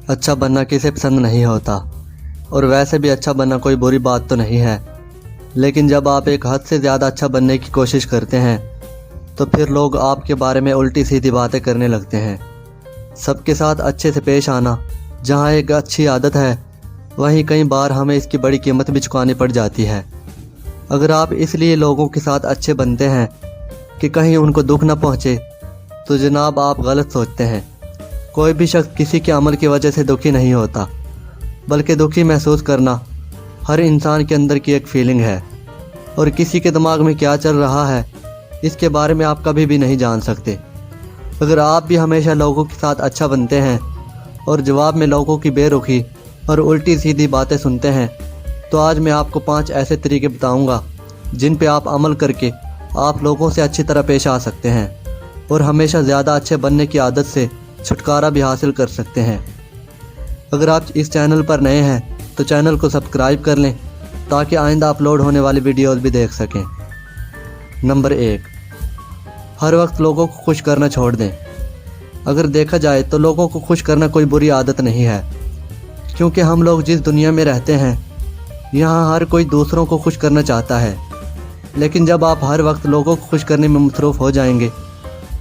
अच्छा बनना किसे पसंद नहीं होता, और वैसे भी अच्छा बनना कोई बुरी बात तो नहीं है। लेकिन जब आप एक हद से ज़्यादा अच्छा बनने की कोशिश करते हैं तो फिर लोग आपके बारे में उल्टी सीधी बातें करने लगते हैं। सबके साथ अच्छे से पेश आना जहाँ एक अच्छी आदत है, वहीं कई बार हमें इसकी बड़ी कीमत भी चुकानी पड़ जाती है। अगर आप इसलिए लोगों के साथ अच्छे बनते हैं कि कहीं उनको दुख न पहुँचे, तो जनाब आप गलत सोचते हैं। कोई भी शख्स किसी के अमल की वजह से दुखी नहीं होता, बल्कि दुखी महसूस करना हर इंसान के अंदर की एक फीलिंग है, और किसी के दिमाग में क्या चल रहा है इसके बारे में आप कभी भी नहीं जान सकते। अगर आप भी हमेशा लोगों के साथ अच्छा बनते हैं और जवाब में लोगों की बेरुखी और उल्टी सीधी बातें सुनते हैं, तो आज मैं आपको 5 ऐसे तरीके बताऊंगा जिन पे आप अमल करके आप लोगों से अच्छी तरह पेश आ सकते हैं और हमेशा ज़्यादा अच्छे बनने की आदत से छुटकारा भी हासिल कर सकते हैं। अगर आप इस चैनल पर नए हैं तो चैनल को सब्सक्राइब कर लें ताकि आइंदा अपलोड होने वाली वीडियोज़ भी देख सकें। नंबर 1, हर वक्त लोगों को खुश करना छोड़ दें। अगर देखा जाए तो लोगों को खुश करना कोई बुरी आदत नहीं है, क्योंकि हम लोग जिस दुनिया में रहते हैं यहाँ हर कोई दूसरों को खुश करना चाहता है। लेकिन जब आप हर वक्त लोगों को खुश करने में मसरूफ़ हो जाएंगे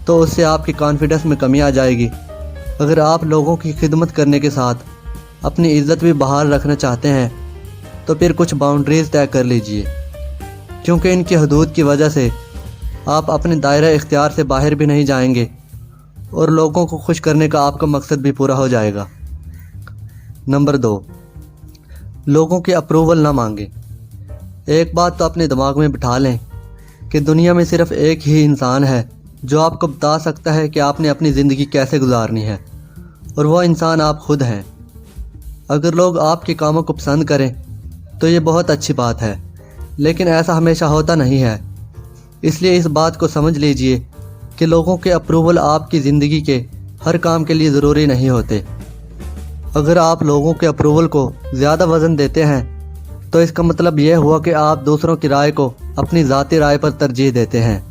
तो उससे आपकी कॉन्फिडेंस में कमी आ जाएगी। अगर आप लोगों की खिदमत करने के साथ अपनी इज़्ज़त भी बहाल रखना चाहते हैं तो फिर कुछ बाउंड्रीज़ तय कर लीजिए, क्योंकि इनकी हदूद की वजह से आप अपने दायरा इख्तियार से बाहर भी नहीं जाएंगे और लोगों को खुश करने का आपका मकसद भी पूरा हो जाएगा। नंबर 2, लोगों की अप्रूवल ना मांगें। एक बात तो अपने दिमाग में बिठा लें कि दुनिया में सिर्फ एक ही इंसान है जो आपको बता सकता है कि आपने अपनी ज़िंदगी कैसे गुजारनी है, और वो इंसान आप खुद हैं। अगर लोग आपके कामों को पसंद करें तो ये बहुत अच्छी बात है, लेकिन ऐसा हमेशा होता नहीं है। इसलिए इस बात को समझ लीजिए कि लोगों के अप्रूवल आपकी ज़िंदगी के हर काम के लिए ज़रूरी नहीं होते। अगर आप लोगों के अप्रूवल को ज़्यादा वज़न देते हैं तो इसका मतलब यह हुआ कि आप दूसरों की राय को अपनी ज़ाती राय पर तरजीह देते हैं।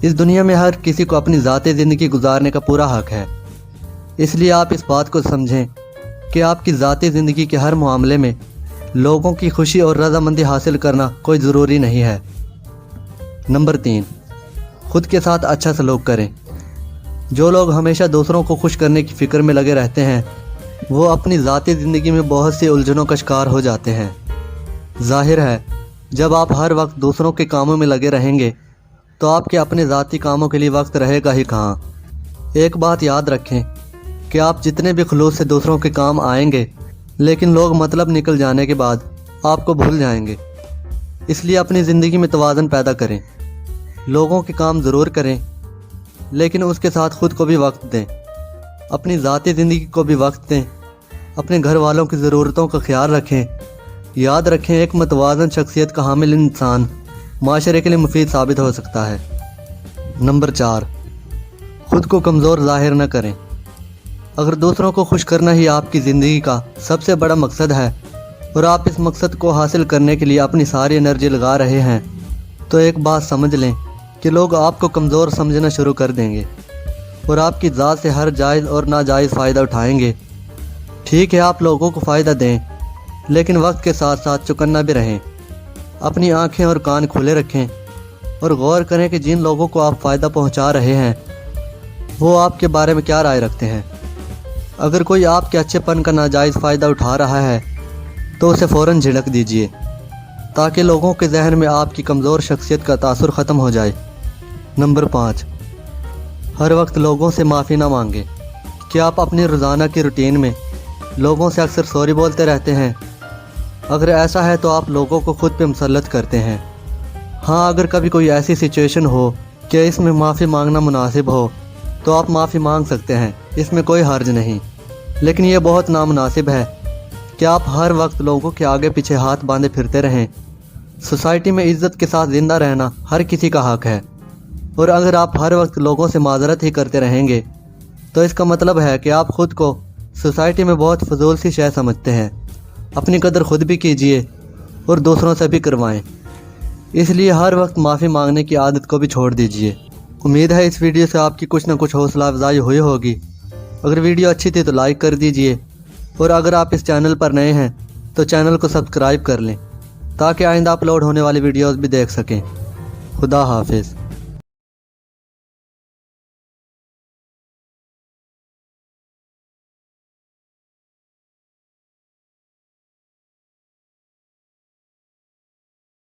इस दुनिया में हर किसी को अपनी ज़ाती ज़िंदगी गुजारने का पूरा हक है, इसलिए आप इस बात को समझें कि आपकी ज़ाती ज़िंदगी के हर मामले में लोगों की खुशी और रज़ामंदी हासिल करना कोई ज़रूरी नहीं है। नंबर 3, खुद के साथ अच्छा सलूक करें। जो लोग हमेशा दूसरों को खुश करने की फ़िक्र में लगे रहते हैं वो अपनी ज़ाती ज़िंदगी में बहुत सी उलझनों का शिकार हो जाते हैं। ज़ाहिर है, जब आप हर वक्त दूसरों के कामों में लगे रहेंगे तो आपके अपने ज़ाती कामों के लिए वक्त रहेगा ही कहाँ। एक बात याद रखें कि आप जितने भी खुलूस से दूसरों के काम आएंगे, लेकिन लोग मतलब निकल जाने के बाद आपको भूल जाएंगे। इसलिए अपनी ज़िंदगी में तवाज़ुन पैदा करें। लोगों के काम ज़रूर करें, लेकिन उसके साथ ख़ुद को भी वक्त दें। अपनी ज़ाती ज़िंदगी को भी वक्त दें। अपने घर वालों की ज़रूरतों का ख्याल रखें। याद रखें, एक मतवाज़न शख्सियत का हामिल इंसान माशरे के लिए मुफीद साबित हो सकता है। नंबर 4, ख़ुद को कमज़ोर ज़ाहिर न करें। अगर दूसरों को खुश करना ही आपकी ज़िंदगी का सबसे बड़ा मकसद है और आप इस मकसद को हासिल करने के लिए अपनी सारी एनर्जी लगा रहे हैं, तो एक बात समझ लें कि लोग आपको कमज़ोर समझना शुरू कर देंगे और आपकी ज़ात से हर जायज़ और नाजायज़ फ़ायदा उठाएंगे। ठीक है, आप लोगों को फ़ायदा दें, लेकिन वक्त के साथ साथ चौकन्ना भी रहें। अपनी आंखें और कान खुले रखें और गौर करें कि जिन लोगों को आप फ़ायदा पहुंचा रहे हैं वो आपके बारे में क्या राय रखते हैं। अगर कोई आपके अच्छेपन का नाजायज़ फ़ायदा उठा रहा है तो उसे फ़ौरन झिड़क दीजिए, ताकि लोगों के जहन में आपकी कमज़ोर शख्सियत का तासुर ख़त्म हो जाए। नंबर 5, हर वक्त लोगों से माफ़ी ना मांगें। क्या आप अपनी रोज़ाना की रूटीन में लोगों से अक्सर सॉरी बोलते रहते हैं? अगर ऐसा है तो आप लोगों को खुद पे मुसल्लत करते हैं। हाँ, अगर कभी कोई ऐसी सिचुएशन हो कि इसमें माफ़ी मांगना मुनासिब हो तो आप माफ़ी मांग सकते हैं, इसमें कोई हर्ज नहीं। लेकिन यह बहुत नामुनासिब है कि आप हर वक्त लोगों के आगे पीछे हाथ बांधे फिरते रहें। सोसाइटी में इज़्ज़त के साथ ज़िंदा रहना हर किसी का हक है, और अगर आप हर वक्त लोगों से माजरत ही करते रहेंगे तो इसका मतलब है कि आप ख़ुद को सोसाइटी में बहुत फजूल सी शय समझते हैं। अपनी कदर खुद भी कीजिए और दूसरों से भी करवाएं। इसलिए हर वक्त माफ़ी मांगने की आदत को भी छोड़ दीजिए। उम्मीद है इस वीडियो से आपकी कुछ ना कुछ हौसला अफजाई हुई होगी। अगर वीडियो अच्छी थी तो लाइक कर दीजिए اور اگر آپ اس چینل پر نئے ہیں تو چینل کو سبسکرائب کر لیں تاکہ آئندہ اپلوڈ ہونے والی ویڈیوز بھی دیکھ سکیں۔ خدا حافظ۔